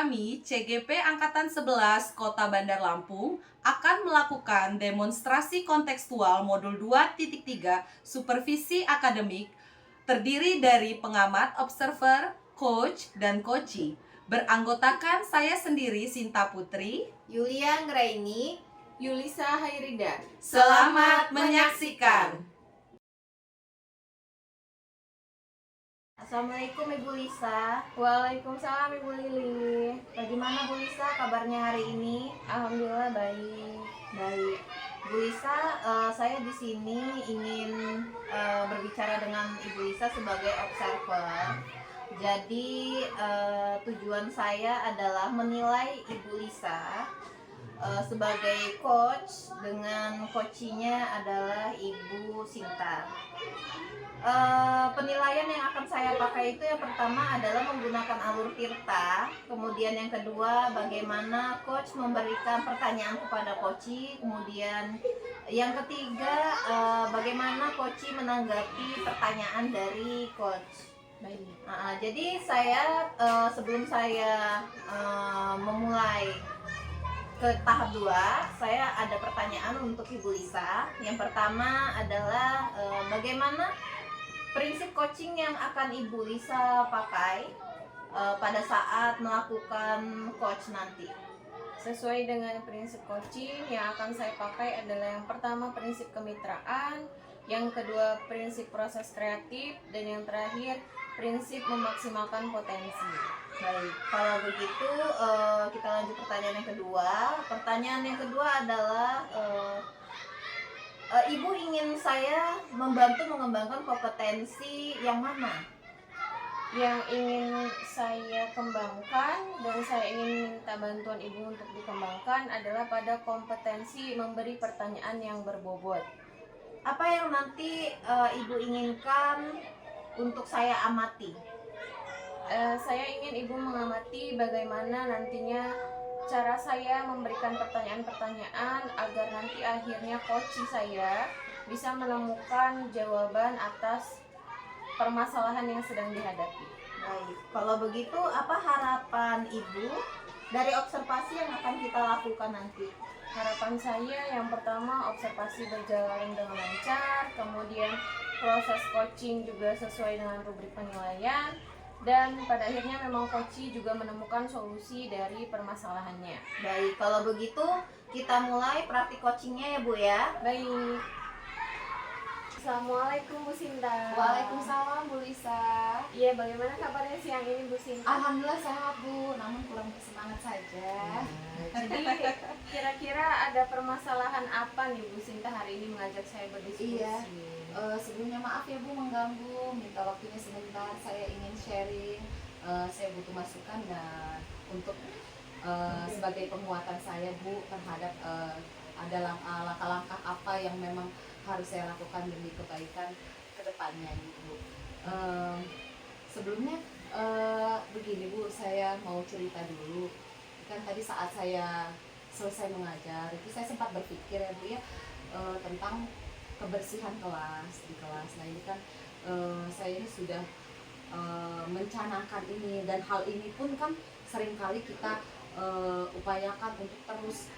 kami, CGP Angkatan 11 Kota Bandar Lampung, akan melakukan demonstrasi kontekstual modul 2.3 Supervisi Akademik terdiri dari pengamat, observer, coach, dan coachee. Beranggotakan saya sendiri, Sinta Putri, Yulia Ngraini, Yulisa Hairida. Selamat menyaksikan. Assalamualaikum Ibu Lisa. Waalaikumsalam Ibu Lili. Bagaimana Bu Lisa kabarnya hari ini? Alhamdulillah baik. Baik. Bu Lisa, saya di sini ingin berbicara dengan Ibu Lisa sebagai observer. Jadi tujuan saya adalah menilai Ibu Lisa sebagai coach dengan coachingnya adalah Ibu Sinta. Penilaian yang akan saya pakai itu yang pertama adalah menggunakan alur tirta, kemudian yang kedua bagaimana coach memberikan pertanyaan kepada coachee, kemudian yang ketiga bagaimana coachee menanggapi pertanyaan dari coach. Baik. Jadi saya sebelum saya memulai ke tahap 2, saya ada pertanyaan untuk Ibu Lisa. Yang pertama adalah bagaimana prinsip coaching yang akan Ibu Lisa pakai pada saat melakukan coach nanti. Sesuai dengan prinsip coaching yang akan saya pakai adalah yang pertama prinsip kemitraan, yang kedua prinsip proses kreatif, dan yang terakhir prinsip memaksimalkan potensi. Baik, kalau begitu kita lanjut pertanyaan yang kedua. Pertanyaan yang kedua adalah Ibu ingin saya membantu mengembangkan kompetensi yang mana? Yang ingin saya kembangkan dan saya ingin minta bantuan Ibu untuk dikembangkan adalah pada kompetensi memberi pertanyaan yang berbobot. Apa yang nanti Ibu inginkan untuk saya amati? Saya ingin Ibu mengamati bagaimana nantinya cara saya memberikan pertanyaan-pertanyaan agar nanti akhirnya coaching saya bisa menemukan jawaban atas permasalahan yang sedang dihadapi. Baik, kalau begitu apa harapan Ibu dari observasi yang akan kita lakukan nanti? Harapan saya yang pertama observasi berjalan dengan lancar, kemudian proses coaching juga sesuai dengan rubrik penilaian, dan pada akhirnya memang coaching juga menemukan solusi dari permasalahannya. Baik, kalau begitu kita mulai praktik coachingnya ya Bu ya. Baik. Assalamualaikum Bu Sinta. Waalaikumsalam Bu Lisa. Iya, bagaimana kabarnya siang ini Bu Sinta? Alhamdulillah sehat Bu, namun kurang bersemangat saja. Jadi kira-kira ada permasalahan apa nih Bu Sinta hari ini mengajak saya berdiskusi? Iya. Sebelumnya maaf ya Bu mengganggu, minta waktunya sebentar, saya ingin sharing. Saya butuh masukan dan untuk sebagai penguatan saya Bu terhadap ada langkah-langkah apa yang memang harus saya lakukan demi kebaikan kedepannya gitu Bu. Sebelumnya begini Bu, saya mau cerita dulu. Kan tadi saat saya selesai mengajar itu saya sempat berpikir ya Bu ya tentang kebersihan kelas di kelas. Nah ini kan saya ini sudah mencanangkan ini, dan hal ini pun kan seringkali kita upayakan untuk terus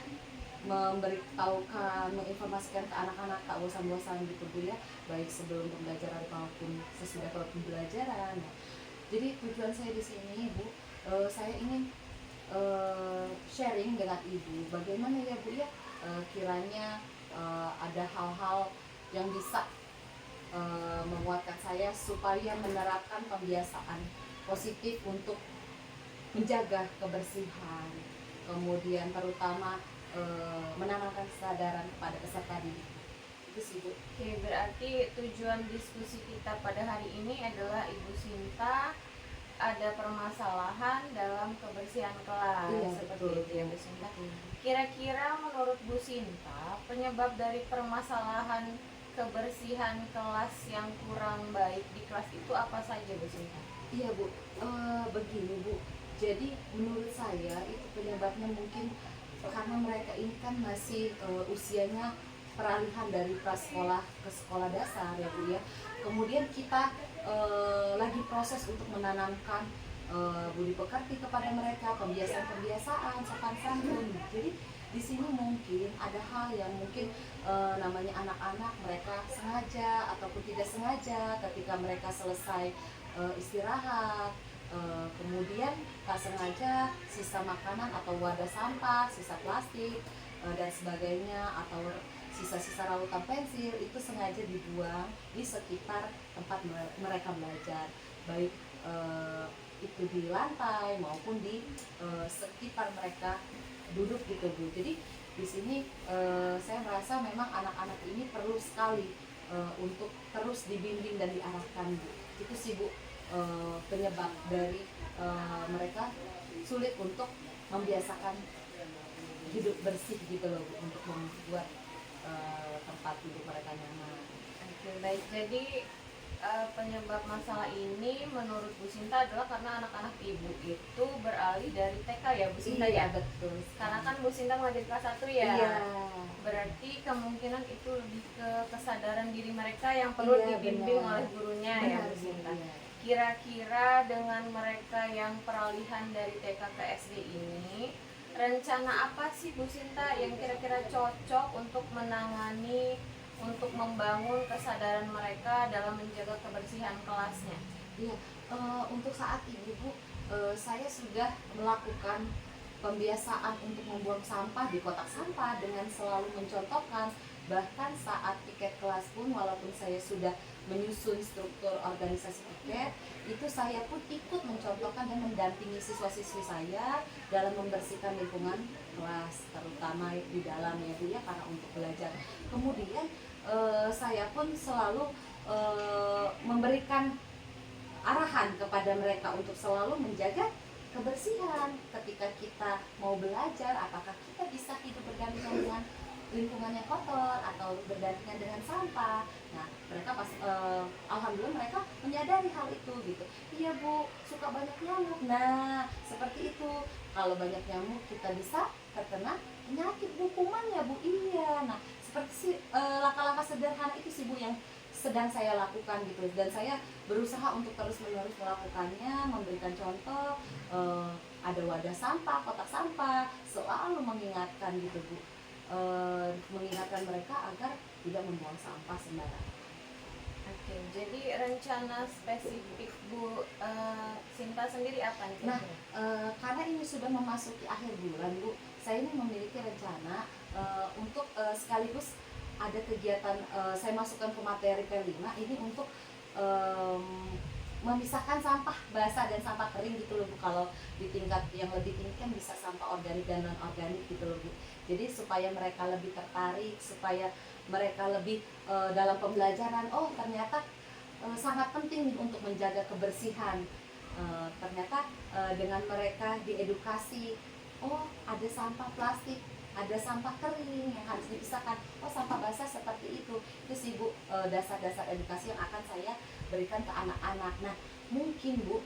memberitahukan, menginformasikan ke anak-anak tak bosan-bosan gitu Bu ya, baik sebelum pembelajaran maupun sesudah pembelajaran. Nah, jadi tujuan saya di sini Bu, saya ingin sharing dengan Ibu bagaimana ya Bu ya kiranya ada hal-hal yang bisa menguatkan saya supaya menerapkan pembiasaan positif untuk menjaga kebersihan, kemudian terutama menanamkan kesadaran kepada peserta didik. Itu sih Bu. Oke, berarti tujuan diskusi kita pada hari ini adalah Ibu Sinta ada permasalahan dalam kebersihan kelas. Iya, seperti betul, itu ya Bu Sinta. Kira-kira menurut Bu Sinta penyebab dari permasalahan kebersihan kelas yang kurang baik di kelas itu apa saja Bu Sinta? Iya Bu, begini Bu, jadi menurut saya itu penyebabnya mungkin karena mereka ini kan masih usianya peralihan dari prasekolah ke sekolah dasar ya Bu ya. Kemudian kita lagi proses untuk menanamkan budi pekerti kepada mereka, pembiasaan-pembiasaan, sopan santun. Jadi di sini mungkin ada hal yang mungkin namanya anak-anak, mereka sengaja ataupun tidak sengaja ketika mereka selesai istirahat, kemudian tak sengaja sisa makanan atau wadah sampah, sisa plastik dan sebagainya, atau sisa-sisa ralutan pensil itu sengaja dibuang di sekitar tempat mereka belajar, baik itu di lantai maupun di sekitar mereka duduk gitu Bu. Jadi di sini saya merasa memang anak-anak ini perlu sekali untuk terus dibimbing dan diarahkan Bu. Itu sih Bu penyebab dari mereka sulit untuk membiasakan hidup bersih gitu loh Bu, untuk membuat tempat hidup mereka nyaman. Oke, baik. Jadi penyebab masalah ini menurut Bu Sinta adalah karena anak-anak ibu itu beralih dari TK ya Bu Sinta ya? Betul. Karena kan Bu Sinta mengajar kelas 1 ya? Iya. Berarti kemungkinan itu lebih ke kesadaran diri mereka yang perlu Iya, dibimbing benar. oleh gurunya ya Benar, Bu Sinta. iya. Kira-kira dengan mereka yang peralihan dari TK ke SD ini, rencana apa sih Bu Sinta yang kira-kira cocok untuk menangani, untuk membangun kesadaran mereka dalam menjaga kebersihan kelasnya? Iya, untuk saat ini Bu, saya sudah melakukan pembiasaan untuk membuang sampah di kotak sampah dengan selalu mencontohkan. Bahkan saat piket kelas pun, walaupun saya sudah menyusun struktur organisasi piket, itu saya pun ikut mencontohkan dan mendampingi siswa-siswi saya dalam membersihkan lingkungan kelas, terutama di dalamnya Bu ya, karena untuk belajar. Kemudian saya pun selalu memberikan arahan kepada mereka untuk selalu menjaga kebersihan ketika kita mau belajar. Apakah kita bisa hidup berdampingan dengan lingkungan yang kotor atau berdampingan dengan sampah. Nah mereka alhamdulillah mereka menyadari hal itu gitu. Iya Bu, suka banyak nyamuk. Nah seperti itu, kalau banyak nyamuk kita bisa terkena penyakit Bu, kuman ya Bu. Iya, nah seperti sih langkah-langkah sederhana itu sih Bu yang sedang saya lakukan gitu, dan saya berusaha untuk terus-menerus melakukannya, memberikan contoh, ada wadah sampah, kotak sampah, selalu mengingatkan gitu Bu, mengingatkan mereka agar tidak membuang sampah sembarangan. Oke, jadi rencana spesifik Bu Sinta sendiri apa nih? Nah, karena ini sudah memasuki akhir bulan Bu, saya ini memiliki rencana untuk sekaligus ada kegiatan, saya masukkan ke materi P5 ini untuk memisahkan sampah basah dan sampah kering gitu loh Bu. Kalau di tingkat yang lebih tinggi kan bisa sampah organik dan non organik gitu loh Bu. Jadi supaya mereka lebih tertarik, supaya mereka lebih dalam pembelajaran, oh ternyata sangat penting untuk menjaga kebersihan. Ternyata dengan mereka diedukasi, oh ada sampah plastik, ada sampah kering yang harus dipisahkan, oh sampah basah seperti itu sih Bu, dasar-dasar edukasi yang akan saya berikan ke anak-anak. Nah mungkin Bu,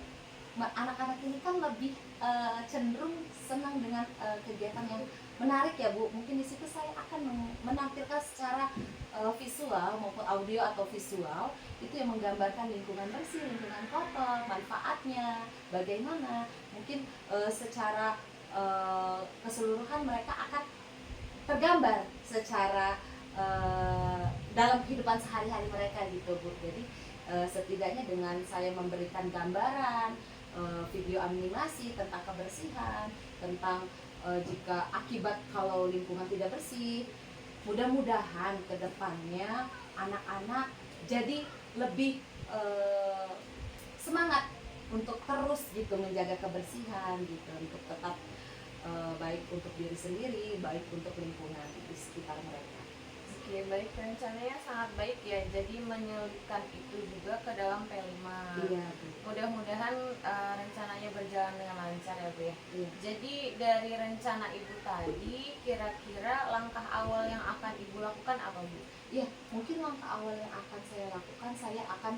anak-anak ini kan lebih cenderung senang dengan kegiatan yang menarik ya Bu. Mungkin di situ saya akan menampilkan secara visual maupun audio atau visual itu yang menggambarkan lingkungan bersih, lingkungan kotor, manfaatnya bagaimana. Mungkin secara keseluruhan mereka akan tergambar secara dalam kehidupan sehari-hari mereka gitu Bu. Jadi setidaknya dengan saya memberikan gambaran, video animasi tentang kebersihan, tentang jika akibat kalau lingkungan tidak bersih, mudah-mudahan ke depannya anak-anak jadi lebih semangat untuk terus gitu menjaga kebersihan gitu, untuk tetap baik untuk diri sendiri, baik untuk lingkungan di sekitar mereka. Oke, baik, rencananya sangat baik ya. Jadi menyelipkan itu juga ke dalam P5. Iya Bu. Mudah-mudahan rencananya berjalan dengan lancar ya Bu ya. Iya. Jadi dari rencana Ibu tadi, kira-kira langkah awal yang akan Ibu lakukan apa Bu? Iya, mungkin langkah awal yang akan saya lakukan, saya akan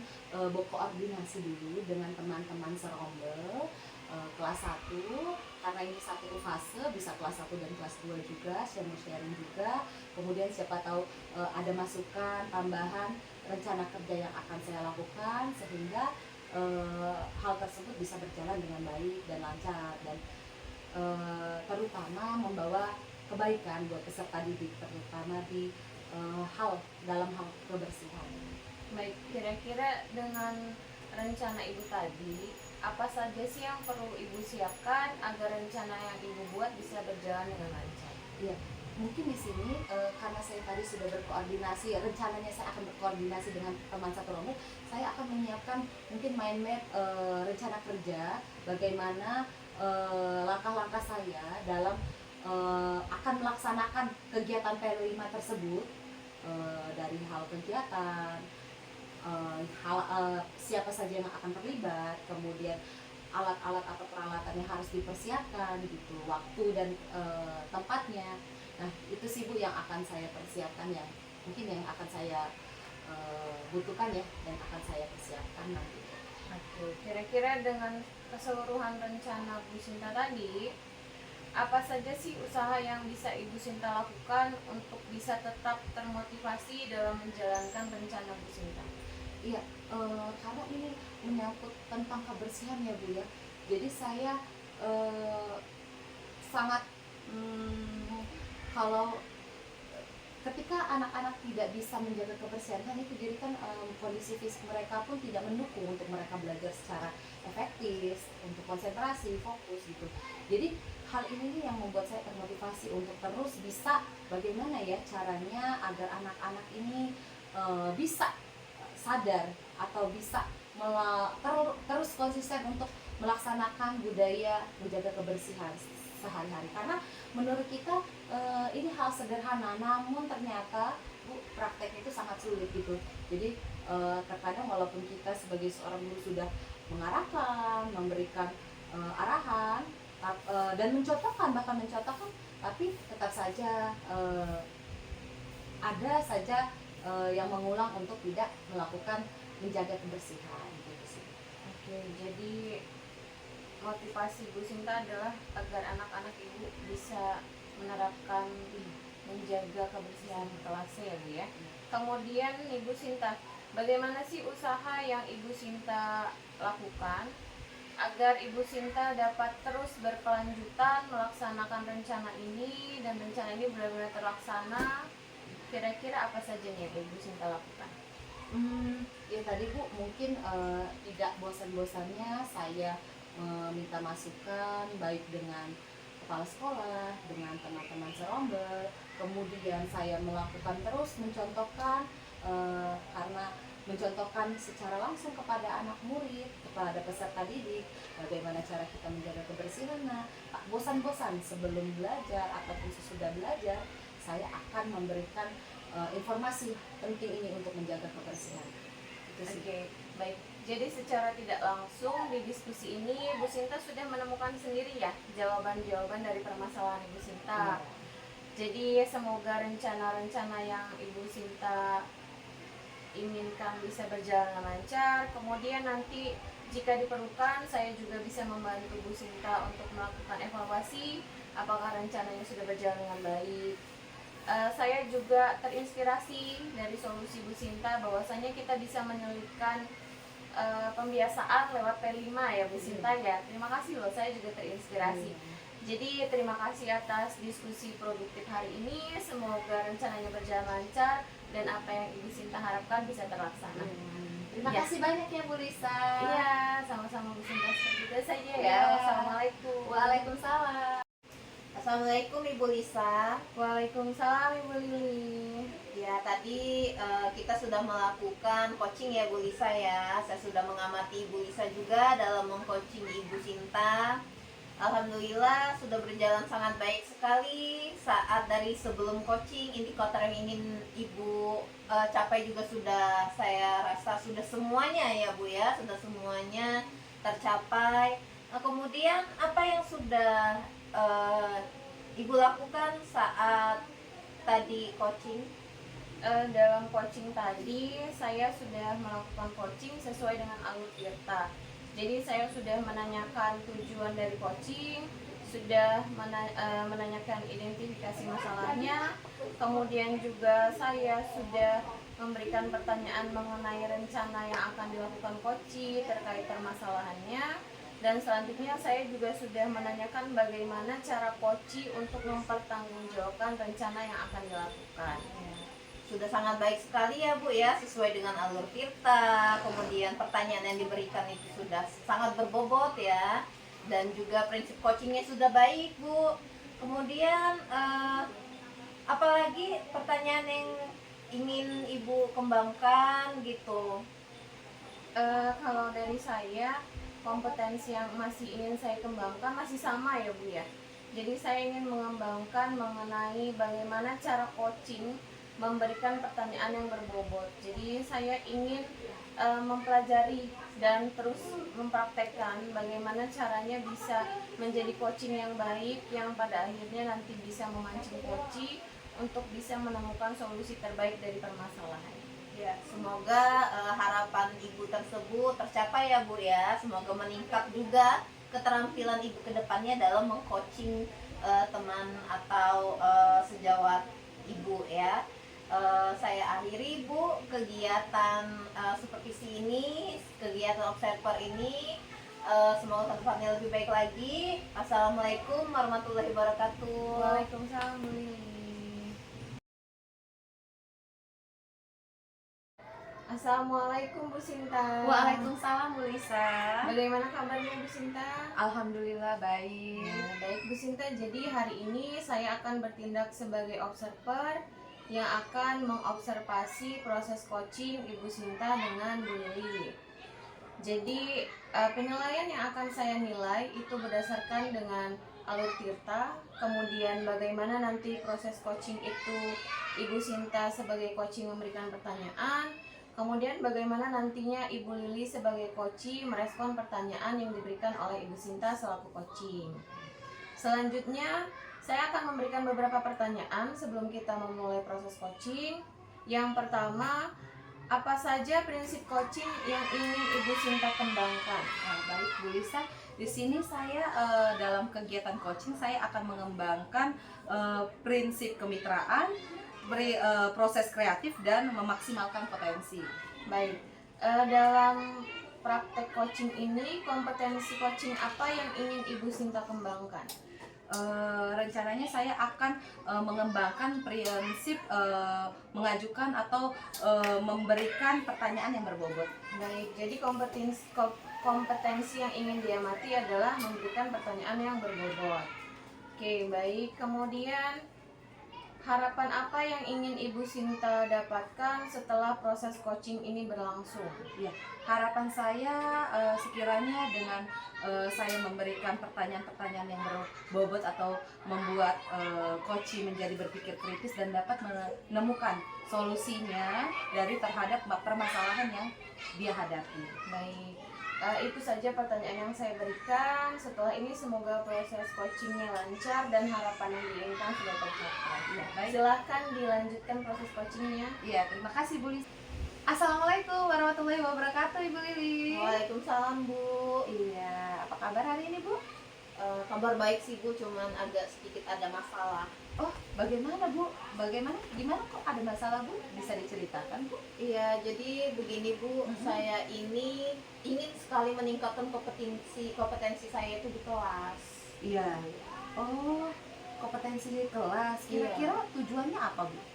berkoordinasi dulu dengan teman-teman serombel kelas 1, karena ini satu fase, bisa kelas 1 dan kelas 2 juga, sharing juga. Kemudian siapa tahu ada masukan, tambahan, rencana kerja yang akan saya lakukan, sehingga hal tersebut bisa berjalan dengan baik dan lancar, dan terutama membawa kebaikan buat peserta didik, terutama di dalam hal kebersihan. Baik, kira-kira dengan rencana ibu tadi, apa saja sih yang perlu ibu siapkan agar rencana yang ibu buat bisa berjalan dengan lancar? Iya, mungkin di sini karena saya tadi sudah berkoordinasi, rencananya saya akan berkoordinasi dengan teman satu rombongan, saya akan menyiapkan mungkin mind map, rencana kerja, bagaimana langkah-langkah saya dalam akan melaksanakan kegiatan PL5 tersebut, dari hal kegiatan, siapa saja yang akan terlibat, kemudian alat-alat atau peralatan yang harus dipersiapkan gitu, waktu dan tempatnya. Nah itu sih Bu yang akan saya persiapkan, yang mungkin yang akan saya butuhkan ya, dan akan saya persiapkan nanti. Oke, kira-kira dengan keseluruhan rencana Bu Sinta tadi, apa saja sih usaha yang bisa Ibu Sinta lakukan untuk bisa tetap termotivasi dalam menjalankan rencana Bu Sinta? Iya, karena ini menyangkut tentang kebersihan ya Bu ya. Jadi saya sangat kalau ketika anak-anak tidak bisa menjaga kebersihan kan itu, jadi kan kondisi fisik mereka pun tidak mendukung untuk mereka belajar secara efektif, untuk konsentrasi, fokus gitu. Jadi hal ini nih yang membuat saya termotivasi untuk terus bisa bagaimana ya caranya agar anak-anak ini bisa sadar atau bisa terus konsisten untuk melaksanakan budaya menjaga kebersihan sehari-hari, karena menurut kita ini hal sederhana namun ternyata Bu, praktek itu sangat sulit gitu. Jadi terkadang walaupun kita sebagai seorang guru sudah mengarahkan, memberikan arahan dan bahkan mencontohkan, tapi tetap saja ada saja yang mengulang untuk tidak melakukan menjaga kebersihan gitu sih. Oke, jadi motivasi Bu Sinta adalah agar anak-anak ibu bisa menerapkan menjaga kebersihan kelasnya ya Bu ya. Kemudian Ibu Sinta, bagaimana sih usaha yang Ibu Sinta lakukan agar Ibu Sinta dapat terus berkelanjutan melaksanakan rencana ini dan rencana ini benar-benar terlaksana? Kira-kira apa saja nih yang Ibu Sinta lakukan? Ya tadi Bu, mungkin tidak bosan-bosannya saya meminta masukan baik dengan kepala sekolah, dengan teman-teman serombel, kemudian saya melakukan terus mencontohkan, karena mencontohkan secara langsung kepada anak murid, kepada peserta didik, bagaimana cara kita menjaga kebersihan. Nah, tak bosan-bosan sebelum belajar ataupun sesudah belajar, saya akan memberikan informasi penting ini untuk menjaga kebersihan. Itu sih. Oke, baik. Jadi secara tidak langsung di diskusi ini Bu Sinta sudah menemukan sendiri ya jawaban-jawaban dari permasalahan Ibu Sinta. Jadi semoga rencana-rencana yang Ibu Sinta inginkan bisa berjalan dengan lancar. Kemudian nanti jika diperlukan saya juga bisa membantu Bu Sinta untuk melakukan evaluasi apakah rencananya sudah berjalan dengan baik. Saya juga terinspirasi dari solusi Bu Sinta bahwasanya kita bisa menyelipkan pembiasaan lewat P5 ya Bu Sinta ya. Terima kasih loh, saya juga terinspirasi. Jadi terima kasih atas diskusi produktif hari ini. Semoga rencananya berjalan lancar dan apa yang Ibu Sinta harapkan bisa terlaksana. Terima kasih banyak ya Bu Risa. Iya, sama-sama Bu Sinta. Seperti itu saja ya. Ya. Wassalamualaikum. Waalaikumsalam. Assalamualaikum Ibu Lisa. Waalaikumsalam Ibu Lili. Ya tadi kita sudah melakukan coaching ya Bu Lisa ya. Saya sudah mengamati Ibu Lisa juga dalam mengcoaching Ibu Sinta. Alhamdulillah sudah berjalan sangat baik sekali. Saat dari sebelum coaching, indikator yang ingin Ibu capai juga sudah, saya rasa sudah semuanya ya Bu ya, sudah semuanya tercapai. Nah, kemudian apa yang sudah Ibu lakukan saat tadi coaching? Dalam coaching tadi saya sudah melakukan coaching sesuai dengan alur IRTA. Jadi saya sudah menanyakan tujuan dari coaching, sudah menanyakan identifikasi masalahnya. Kemudian juga saya sudah memberikan pertanyaan mengenai rencana yang akan dilakukan koci terkait permasalahannya. Dan selanjutnya saya juga sudah menanyakan bagaimana cara koci untuk mempertanggungjawabkan rencana yang akan dilakukan. Sudah sangat baik sekali ya Bu ya, sesuai dengan alur Tirta. Kemudian pertanyaan yang diberikan itu sudah sangat berbobot ya, dan juga prinsip coachingnya sudah baik Bu. Kemudian apalagi pertanyaan yang ingin Ibu kembangkan gitu? Kalau dari saya, kompetensi yang masih ingin saya kembangkan masih sama ya Bu ya. Jadi saya ingin mengembangkan mengenai bagaimana cara coaching memberikan pertanyaan yang berbobot. Jadi saya ingin mempelajari dan terus mempraktekkan bagaimana caranya bisa menjadi coaching yang baik, yang pada akhirnya nanti bisa memancing coach untuk bisa menemukan solusi terbaik dari permasalahan. Ya, semoga harapan Ibu tersebut tercapai ya Bu ya. Semoga meningkat juga keterampilan Ibu ke depannya dalam mengcoaching teman atau sejawat Ibu ya. Saya akhiri Bu kegiatan supervisi ini, kegiatan observer ini. Semoga kedepannya lebih baik lagi. Assalamualaikum warahmatullahi wabarakatuh. Waalaikumsalam Bu Lili. Assalamualaikum Bu Sinta. Waalaikumsalam Bu Lisa. Bagaimana kabarnya Bu Sinta? Alhamdulillah baik. Baik Bu Sinta, jadi hari ini saya akan bertindak sebagai observer yang akan mengobservasi proses coaching Ibu Sinta dengan Bu Lili. Jadi penilaian yang akan saya nilai itu berdasarkan dengan alur Tirta, kemudian bagaimana nanti proses coaching itu Ibu Sinta sebagai coaching memberikan pertanyaan, kemudian bagaimana nantinya Ibu Lili sebagai coaching merespon pertanyaan yang diberikan oleh Ibu Sinta selaku coaching. Selanjutnya saya akan memberikan beberapa pertanyaan sebelum kita memulai proses coaching. Yang pertama, apa saja prinsip coaching yang ingin Ibu Sinta kembangkan? Nah, baik Bu Lisa, di sini saya dalam kegiatan coaching saya akan mengembangkan prinsip kemitraan, proses kreatif dan memaksimalkan potensi. Baik, dalam praktek coaching ini kompetensi coaching apa yang ingin Ibu Sinta kembangkan? Rencananya saya akan mengembangkan prinsip mengajukan atau memberikan pertanyaan yang berbobot. Baik, jadi kompetensi yang ingin diamati adalah memberikan pertanyaan yang berbobot. Oke, baik. Kemudian harapan apa yang ingin Ibu Sinta dapatkan setelah proses coaching ini berlangsung? Ya, harapan saya sekiranya dengan saya memberikan pertanyaan-pertanyaan yang berbobot atau membuat coach menjadi berpikir kritis dan dapat menemukan solusinya dari terhadap permasalahan yang dia hadapi. Baik, itu saja pertanyaan yang saya berikan. Setelah ini semoga proses coachingnya lancar dan harapan yang diinginkan sudah tercapai. Ya, baik. Silahkan dilanjutkan proses coachingnya. Ya, terima kasih Bu Lisa. Assalamualaikum warahmatullahi wabarakatuh Ibu Lili. Waalaikumsalam Bu. Iya, apa kabar hari ini Bu? Kabar baik sih Bu, cuman agak sedikit ada masalah. Oh, bagaimana Bu? Gimana kok ada masalah Bu? Bisa diceritakan Bu? Iya, jadi begini Bu, saya ini ingin sekali meningkatkan kompetensi saya itu di kelas. Iya. Oh, kompetensi di kelas. Kira-kira tujuannya apa Bu?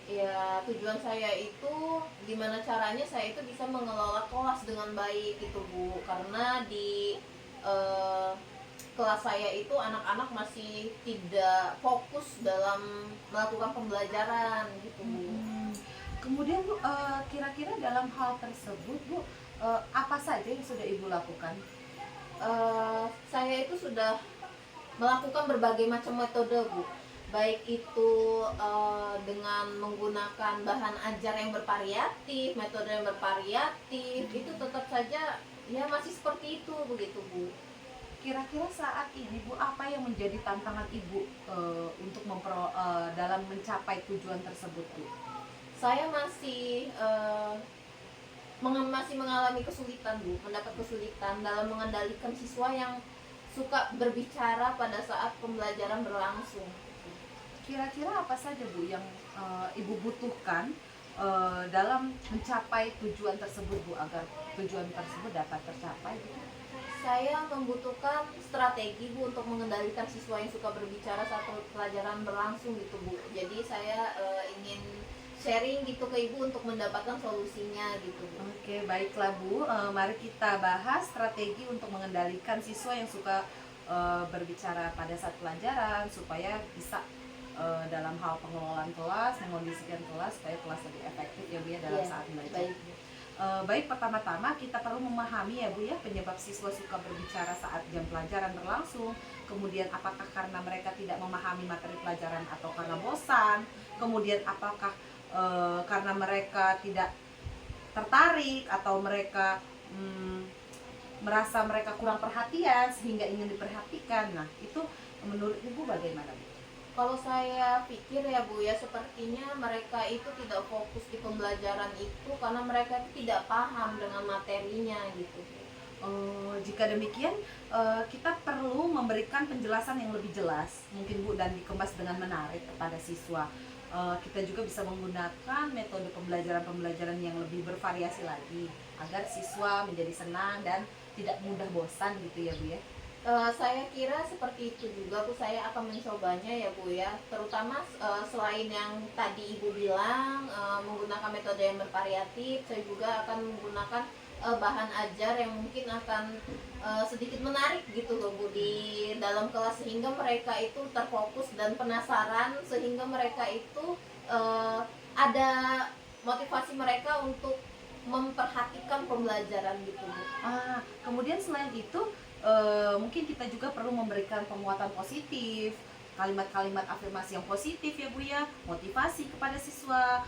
Ya, tujuan saya itu gimana caranya saya itu bisa mengelola kelas dengan baik gitu Bu, karena di kelas saya itu anak-anak masih tidak fokus dalam melakukan pembelajaran gitu Bu. Kemudian Bu, kira-kira dalam hal tersebut Bu, apa saja yang sudah Ibu lakukan? Saya itu sudah melakukan berbagai macam metode Bu, baik itu dengan menggunakan bahan ajar yang bervariatif, metode yang bervariatif, itu tetap saja ya masih seperti itu begitu Bu. Kira-kira saat ini Bu, apa yang menjadi tantangan Ibu untuk dalam mencapai tujuan tersebut Bu? Saya masih mengalami kesulitan Bu, mendapat kesulitan dalam mengendalikan siswa yang suka berbicara pada saat pembelajaran berlangsung. Kira-kira apa saja Bu yang Ibu butuhkan dalam mencapai tujuan tersebut Bu, agar tujuan tersebut dapat tercapai Bu? Saya membutuhkan strategi Bu untuk mengendalikan siswa yang suka berbicara saat pelajaran berlangsung gitu Bu. Jadi saya ingin sharing gitu ke Ibu untuk mendapatkan solusinya gitu Bu. Oke, baiklah Bu. Mari kita bahas strategi untuk mengendalikan siswa yang suka berbicara pada saat pelajaran supaya bisa dalam hal pengelolaan kelas, mengondisikan kelas supaya kelas lebih efektif ya Bu ya dalam Iya, saat belajar. baik Bu. Baik, pertama-tama kita perlu memahami ya Bu ya penyebab siswa suka berbicara saat jam pelajaran berlangsung. Kemudian apakah karena mereka tidak memahami materi pelajaran atau karena bosan. Kemudian apakah karena mereka tidak tertarik atau mereka merasa mereka kurang perhatian sehingga ingin diperhatikan. Nah, itu menurut Ibu bagaimana Bu? Kalau saya pikir ya Bu ya, sepertinya mereka itu tidak fokus di pembelajaran itu karena mereka itu tidak paham dengan materinya gitu. Jika demikian, kita perlu memberikan penjelasan yang lebih jelas mungkin Bu, dan dikemas dengan menarik kepada siswa. Kita juga bisa menggunakan metode pembelajaran yang lebih bervariasi lagi agar siswa menjadi senang dan tidak mudah bosan gitu ya Bu ya. Saya kira seperti itu juga Bu, saya akan mencobanya ya Bu ya, terutama selain yang tadi Ibu bilang menggunakan metode yang bervariatif, saya juga akan menggunakan bahan ajar yang mungkin akan sedikit menarik gitu loh Bu di dalam kelas, sehingga mereka itu terfokus dan penasaran, sehingga mereka itu ada motivasi mereka untuk memperhatikan pembelajaran gitu Bu. Kemudian selain itu mungkin kita juga perlu memberikan penguatan positif, kalimat-kalimat afirmasi yang positif ya Bu ya, motivasi kepada siswa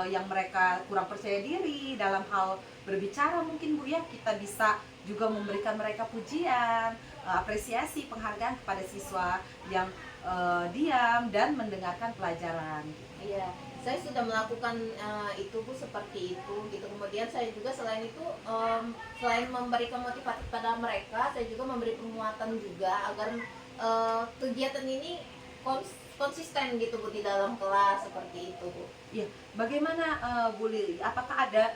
yang mereka kurang percaya diri dalam hal berbicara mungkin Bu ya. Kita bisa juga memberikan mereka pujian, apresiasi, penghargaan kepada siswa yang diam dan mendengarkan pelajaran. Iya, saya sudah melakukan itu Bu, seperti itu gitu. Kemudian saya juga selain itu selain memberikan motivasi pada mereka, saya juga memberi penguatan juga agar kegiatan ini konsisten gitu Bu di dalam kelas, seperti itu Bu. Iya, bagaimana Bu Lili? Apakah ada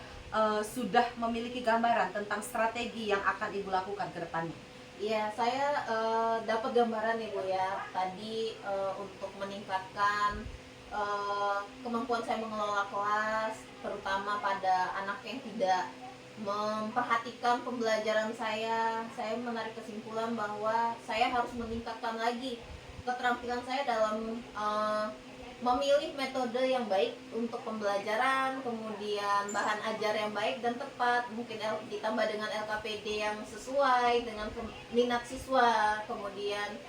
sudah memiliki gambaran tentang strategi yang akan Ibu lakukan ke depannya? Iya, saya dapat gambaran nih Bu ya. Tadi untuk meningkatkan kemampuan saya mengelola kelas, terutama pada anak yang tidak memperhatikan pembelajaran saya menarik kesimpulan bahwa saya harus meningkatkan lagi keterampilan saya dalam memilih metode yang baik untuk pembelajaran, kemudian bahan ajar yang baik dan tepat, mungkin ditambah dengan LKPD yang sesuai dengan minat siswa, kemudian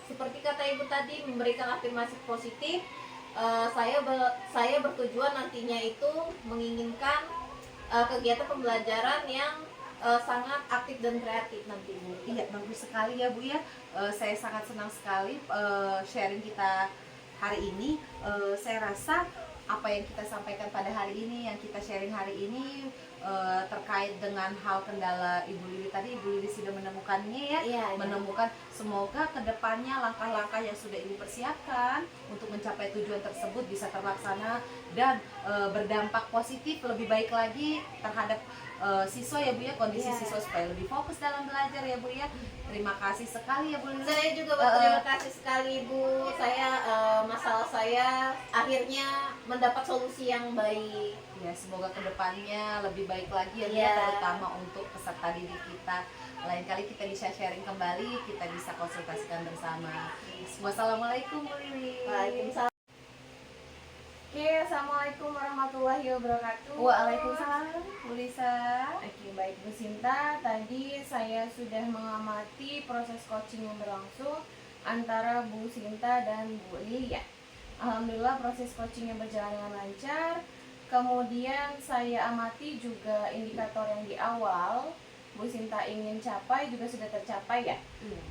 seperti kata Ibu tadi, memberikan afirmasi positif. Saya bertujuan nantinya itu menginginkan kegiatan pembelajaran yang sangat aktif dan kreatif nanti Bu. Iya, bagus sekali ya Bu ya. Saya sangat senang sekali sharing kita hari ini. Saya rasa apa yang kita sampaikan pada hari ini, yang kita sharing hari ini terkait dengan hal kendala Ibu Lili tadi, Ibu Lili sudah menemukannya ya. Iya, Menemukan, semoga kedepannya langkah-langkah yang sudah Ibu persiapkan untuk mencapai tujuan tersebut bisa terlaksana dan berdampak positif lebih baik lagi terhadap siswa ya Bu ya, kondisi Iya. siswa supaya lebih fokus dalam belajar ya Bu ya. Terima kasih sekali ya Bu Lili. Saya juga berterima kasih sekali Bu. Saya masalah saya akhirnya mendapat solusi yang baik. Ya, semoga kedepannya lebih baik lagi ya Bu, Iya. terutama untuk peserta didik kita. Lain kali kita bisa sharing kembali, kita bisa konsultasikan bersama. Wassalamualaikum Bu Lili. Waalaikumsalam. Oke, assalamualaikum warahmatullahi wabarakatuh. Waalaikumsalam Bu Lisa. Oke, baik Bu Sinta. Tadi saya sudah mengamati proses coaching yang berlangsung antara Bu Sinta dan Bu Lili ya. Alhamdulillah proses coachingnya berjalan dengan lancar. Kemudian saya amati juga indikator yang di awal Bu Sinta ingin capai juga sudah tercapai ya.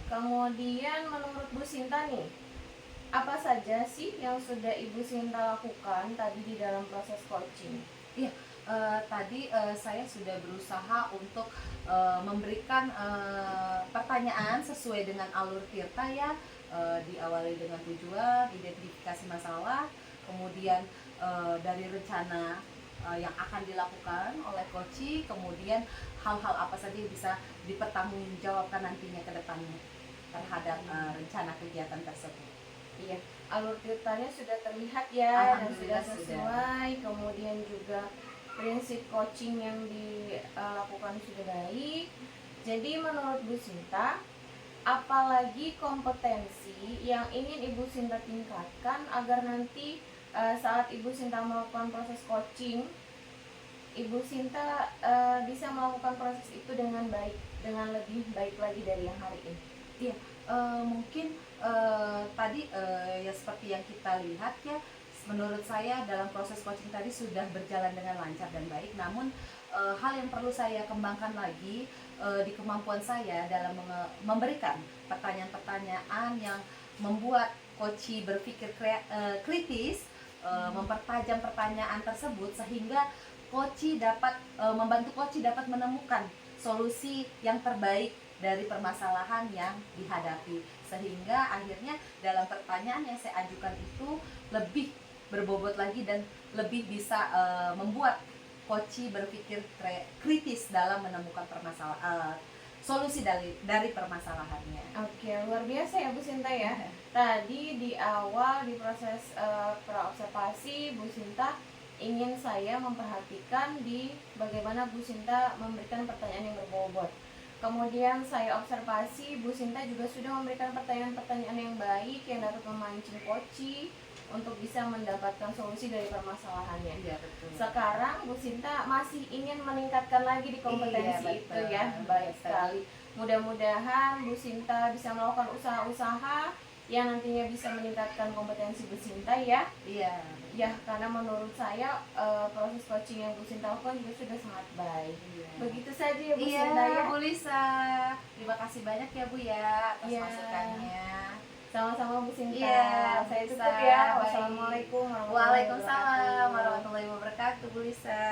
Kemudian menurut Bu Sinta nih, apa saja sih yang sudah Ibu Sinta lakukan tadi di dalam proses coaching? Tadi saya sudah berusaha untuk memberikan pertanyaan sesuai dengan alur Tirta ya. Diawali dengan tujuan, identifikasi masalah, kemudian dari rencana yang akan dilakukan oleh Koci, kemudian hal-hal apa saja yang bisa dipertanggungjawabkan nantinya ke depannya terhadap rencana kegiatan tersebut. Iya, alur tirtanya sudah terlihat ya dan sudah Alhamdulillah sesuai. Kemudian juga prinsip coaching yang dilakukan sudah baik. Jadi menurut Bu Sinta, apalagi kompetensi yang ingin Ibu Sinta tingkatkan agar nanti saat Ibu Sinta melakukan proses coaching, Ibu Sinta bisa melakukan proses itu dengan baik, dengan lebih baik lagi dari yang hari ini. Iya, mungkin tadi ya seperti yang kita lihat ya, menurut saya dalam proses coaching tadi sudah berjalan dengan lancar dan baik. Namun hal yang perlu saya kembangkan lagi di kemampuan saya dalam memberikan pertanyaan-pertanyaan yang membuat coach berpikir kritis, mempertajam pertanyaan tersebut sehingga coach dapat membantu coach dapat menemukan solusi yang terbaik dari permasalahan yang dihadapi, sehingga akhirnya dalam pertanyaan yang saya ajukan itu lebih berbobot lagi dan lebih bisa membuat coach berpikir kritis dalam menemukan solusi dari permasalahannya. Oke, luar biasa ya Bu Sinta ya. Tadi di awal di proses praobservasi Bu Sinta ingin saya memperhatikan di bagaimana Bu Sinta memberikan pertanyaan yang berbobot. Kemudian saya observasi Bu Sinta juga sudah memberikan pertanyaan-pertanyaan yang baik yang dapat memancing coach untuk bisa mendapatkan solusi dari permasalahannya. Iya, betul. Sekarang Bu Sinta masih ingin meningkatkan lagi di kompetensi Iya, itu ya. Baik sekali. Mudah-mudahan Bu Sinta bisa melakukan usaha-usaha yang nantinya bisa meningkatkan kompetensi Bu Sinta ya. Iya. Ya, karena menurut saya proses coaching yang Bu Sinta lakukan juga sudah sangat baik. Iya. Begitu saja ya Bu Iya, Sinta ya. Bu Lisa. Terima kasih banyak ya Bu ya atas Iya. masukannya. Sama-sama Bu Sinta. Iya, Saya Bu tutup Lisa. ya. Baik. Wassalamualaikum warahmatullahi Waalaikumsalam wabarakatuh. warahmatullahi wabarakatuh, Bu Lisa.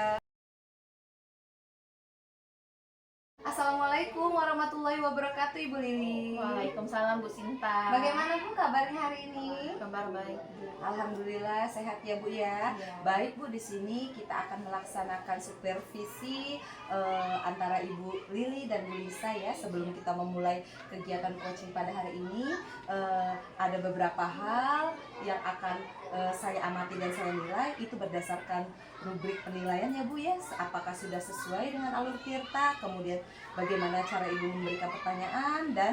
Assalamualaikum warahmatullahi wabarakatuh, Ibu Lili. Waalaikumsalam Bu Sinta. Bagaimana Bu kabarnya hari ini? Kabar baik. Alhamdulillah sehat ya Bu ya. Iya. Baik Bu, di sini kita akan melaksanakan supervisi antara Ibu Lili dan Bu Lisa ya. Sebelum kita memulai kegiatan coaching pada hari ini, ada beberapa hal yang akan saya amati dan saya nilai itu berdasarkan rubrik penilaian ya Bu ya. Apakah sudah sesuai dengan alur Tirta, kemudian bagaimana cara Ibu memberikan pertanyaan, dan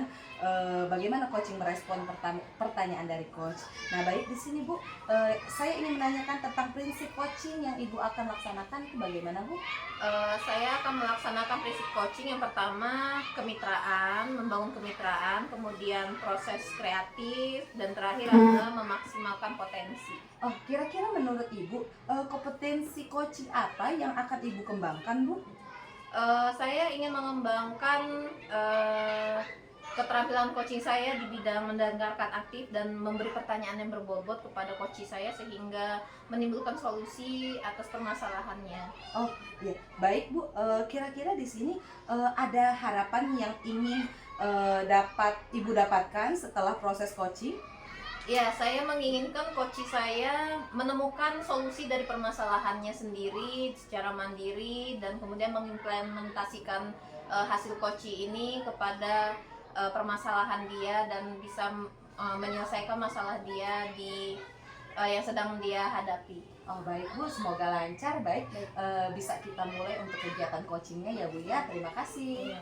bagaimana coaching merespon pertanyaan dari coach. Nah baik, di sini Bu, saya ingin menanyakan tentang prinsip coaching yang Ibu akan laksanakan itu bagaimana Bu? Saya akan melaksanakan prinsip coaching yang pertama kemitraan, membangun kemitraan, kemudian proses kreatif, dan terakhir adalah memaksimalkan potensi. Oh, kira-kira menurut Ibu kompetensi coaching apa yang akan Ibu kembangkan Bu? Saya ingin mengembangkan keterampilan coaching saya di bidang mendengarkan aktif dan memberi pertanyaan yang berbobot kepada coach saya sehingga menimbulkan solusi atas permasalahannya. Oh, ya. Baik Bu, kira-kira di sini ada harapan yang ingin Ibu dapatkan setelah proses coaching? Ya, saya menginginkan coach saya menemukan solusi dari permasalahannya sendiri secara mandiri dan kemudian mengimplementasikan hasil coach ini kepada permasalahan dia dan bisa menyelesaikan masalah dia di yang sedang dia hadapi. Oh baik Bu, semoga lancar. Baik, bisa kita mulai untuk kegiatan coachingnya ya Bu ya. Terima kasih.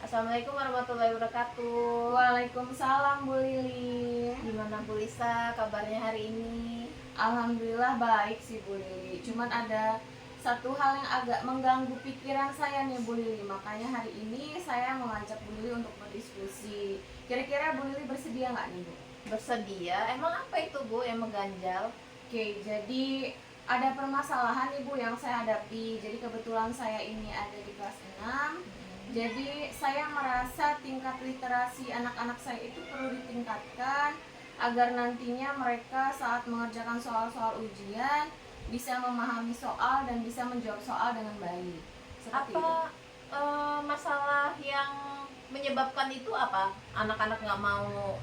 Assalamualaikum warahmatullahi wabarakatuh. Waalaikumsalam Bu Lili. Gimana Bu Lisa kabarnya hari ini? Alhamdulillah baik sih Bu Lili. Cuman ada satu hal yang agak mengganggu pikiran saya nih Bu Lili. Makanya hari ini saya mengajak Bu Lili untuk berdiskusi. Kira-kira Bu Lili bersedia nggak nih Bu? Bersedia? Emang apa itu Bu yang mengganjal? Oke, jadi ada permasalahan nih Bu yang saya hadapi. Jadi kebetulan saya ini ada di kelas 6. Jadi saya merasa tingkat literasi anak-anak saya itu perlu ditingkatkan agar nantinya mereka saat mengerjakan soal-soal ujian bisa memahami soal dan bisa menjawab soal dengan baik. Seperti itu. Apa masalah yang menyebabkan itu apa? Anak-anak nggak mau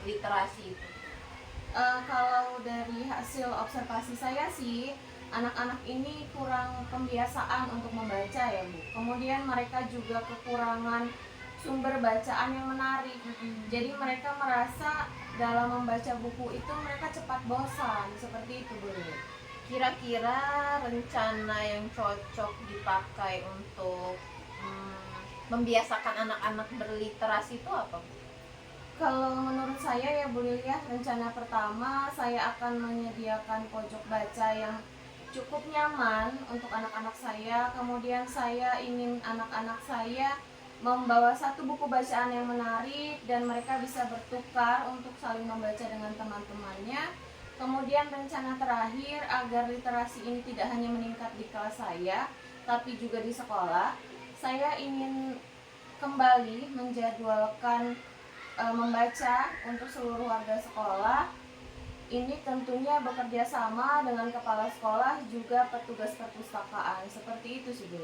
literasi itu? Kalau dari hasil observasi saya sih, anak-anak ini kurang pembiasaan untuk membaca ya Bu. Kemudian mereka juga kekurangan sumber bacaan yang menarik. Jadi mereka merasa dalam membaca buku itu mereka cepat bosan, seperti itu Bu. Kira-kira rencana yang cocok dipakai untuk membiasakan anak-anak berliterasi itu apa, Bu? Kalau menurut saya ya Bu Lilia, rencana pertama saya akan menyediakan pojok baca yang cukup nyaman untuk anak-anak saya. Kemudian saya ingin anak-anak saya membawa satu buku bacaan yang menarik dan mereka bisa bertukar untuk saling membaca dengan teman-temannya. Kemudian rencana terakhir agar literasi ini tidak hanya meningkat di kelas saya, tapi juga di sekolah. Saya ingin kembali menjadwalkan membaca untuk seluruh warga sekolah. Ini tentunya bekerja sama dengan kepala sekolah juga petugas perpustakaan. Seperti itu sih Bu.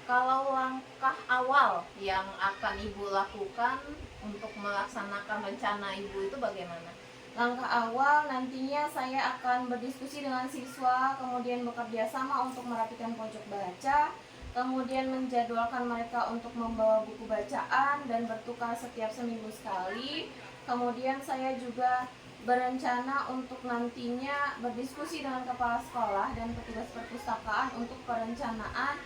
Kalau langkah awal yang akan Ibu lakukan untuk melaksanakan rencana Ibu itu bagaimana? Langkah awal nantinya saya akan berdiskusi dengan siswa, kemudian bekerja sama untuk merapikan pojok baca, kemudian menjadwalkan mereka untuk membawa buku bacaan dan bertukar setiap seminggu sekali. Kemudian saya juga berencana untuk nantinya berdiskusi dengan kepala sekolah dan petugas perpustakaan untuk perencanaan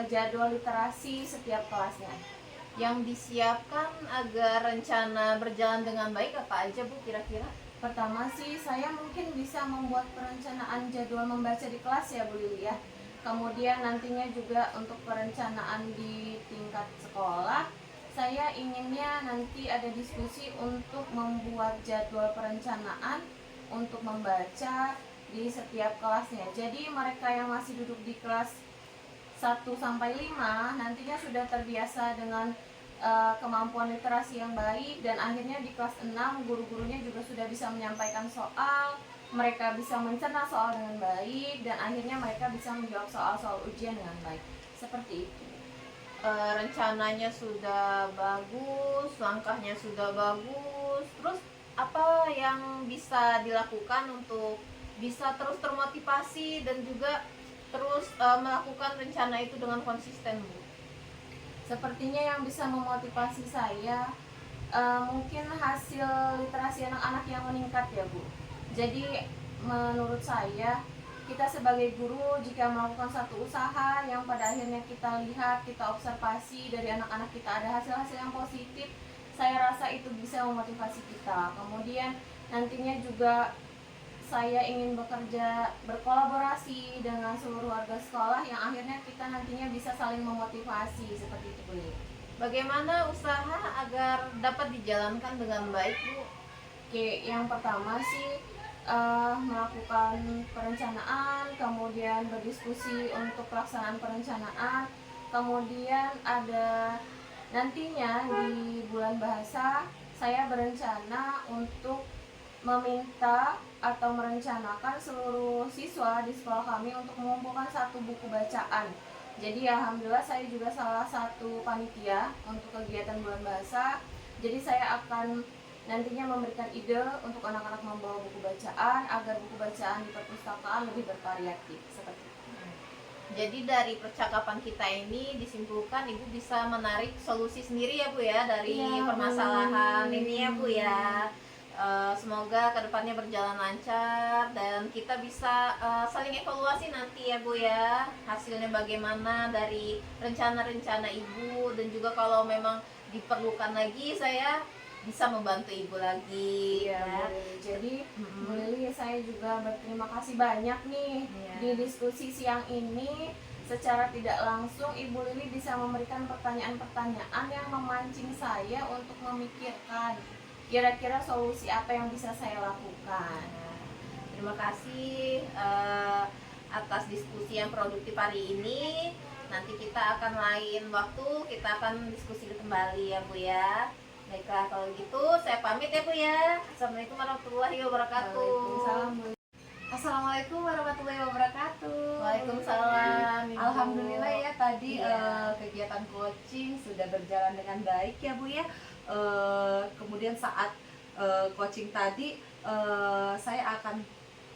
jadwal literasi setiap kelasnya. Yang disiapkan agar rencana berjalan dengan baik apa aja Bu kira-kira? Pertama sih saya mungkin bisa membuat perencanaan jadwal membaca di kelas ya Bu Lili ya. Kemudian nantinya juga untuk perencanaan di tingkat sekolah, saya inginnya nanti ada diskusi untuk membuat jadwal perencanaan untuk membaca di setiap kelasnya. Jadi mereka yang masih duduk di kelas 1 sampai 5 nantinya sudah terbiasa dengan kemampuan literasi yang baik, dan akhirnya di kelas 6 guru-gurunya juga sudah bisa menyampaikan soal, mereka bisa mencerna soal dengan baik, dan akhirnya mereka bisa menjawab soal-soal ujian dengan baik. Seperti itu. Rencananya sudah bagus, langkahnya sudah bagus. Terus apa yang bisa dilakukan untuk bisa terus termotivasi dan juga terus melakukan rencana itu dengan konsisten, Bu? Sepertinya yang bisa memotivasi saya mungkin hasil literasi anak-anak yang meningkat ya Bu. Jadi menurut saya, kita sebagai guru jika melakukan satu usaha yang pada akhirnya kita lihat, kita observasi dari anak-anak kita ada hasil-hasil yang positif, saya rasa itu bisa memotivasi kita. Kemudian nantinya juga saya ingin bekerja berkolaborasi dengan seluruh warga sekolah yang akhirnya kita nantinya bisa saling memotivasi, seperti itu Bu. Bagaimana usaha agar dapat dijalankan dengan baik, Bu? Oke, yang pertama sih melakukan perencanaan, kemudian berdiskusi untuk pelaksanaan perencanaan, kemudian ada nantinya di bulan bahasa saya berencana untuk meminta atau merencanakan seluruh siswa di sekolah kami untuk mengumpulkan satu buku bacaan. Jadi alhamdulillah saya juga salah satu panitia untuk kegiatan bulan bahasa. Jadi saya akan nantinya memberikan ide untuk anak-anak membawa buku bacaan agar buku bacaan di perpustakaan lebih bervariatif, seperti itu. Jadi dari percakapan kita ini disimpulkan Ibu bisa menarik solusi sendiri ya Bu ya dari Iya, permasalahan Bu. ini ya Bu ya. Semoga kedepannya berjalan lancar dan kita bisa saling evaluasi nanti ya Bu ya, hasilnya bagaimana dari rencana-rencana Ibu, dan juga kalau memang diperlukan lagi saya bisa membantu Ibu lagi. Iya, ya. Bu Lili. Jadi Mm-mm. Bu Lili, saya juga berterima kasih banyak nih Iya. di diskusi siang ini. Secara tidak langsung Ibu Lili bisa memberikan pertanyaan-pertanyaan yang memancing saya untuk memikirkan kira-kira solusi apa yang bisa saya lakukan. Terima kasih atas diskusi yang produktif hari ini. Nanti kita akan lain waktu kita akan diskusi kembali ya Bu ya. Baiklah kalau gitu saya pamit ya Bu ya. Assalamualaikum warahmatullahi wabarakatuh. Waalaikumsalam, Bu. Assalamualaikum warahmatullahi wabarakatuh. Waalaikumsalam, Ibu. Alhamdulillah ya tadi Iya. kegiatan coaching sudah berjalan dengan baik ya Bu ya. Kemudian saat coaching tadi saya akan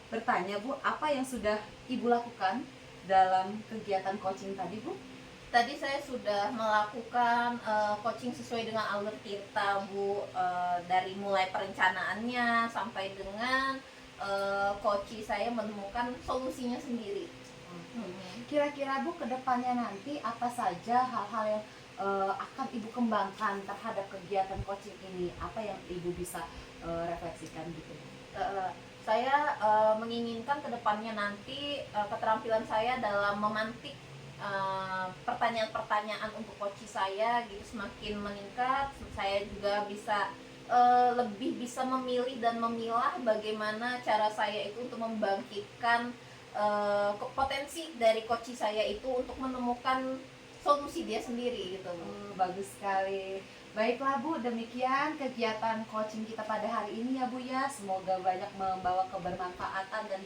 bertanya Bu, apa yang sudah Ibu lakukan dalam kegiatan coaching tadi Bu? Tadi saya sudah melakukan coaching sesuai dengan alur kita, Bu. Dari mulai perencanaannya sampai dengan coaching saya menemukan solusinya sendiri. Kira-kira Bu kedepannya nanti apa saja hal-hal yang akan Ibu kembangkan terhadap kegiatan coaching ini? Apa yang Ibu bisa refleksikan gitu? Saya menginginkan kedepannya nanti keterampilan saya dalam memantik pertanyaan-pertanyaan untuk coaching saya gitu semakin meningkat. Saya juga bisa lebih bisa memilih dan memilah bagaimana cara saya itu untuk membangkitkan potensi dari coaching saya itu untuk menemukan solusi dia sendiri gitu. Bagus sekali. Baiklah Bu, demikian kegiatan coaching kita pada hari ini ya Bu ya. Semoga banyak membawa kebermanfaatan dan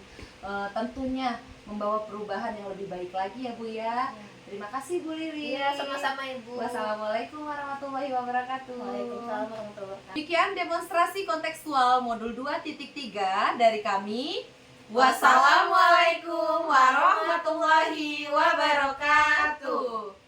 tentunya membawa perubahan yang lebih baik lagi ya Bu ya. Terima kasih Bu Riri. Iya, sama-sama Ibu. Wassalamualaikum warahmatullahi wabarakatuh. Waalaikumsalam warahmatullahi wabarakatuh. Demikian demonstrasi kontekstual modul 2.3 dari kami. Wassalamualaikum warahmatullahi wabarakatuh.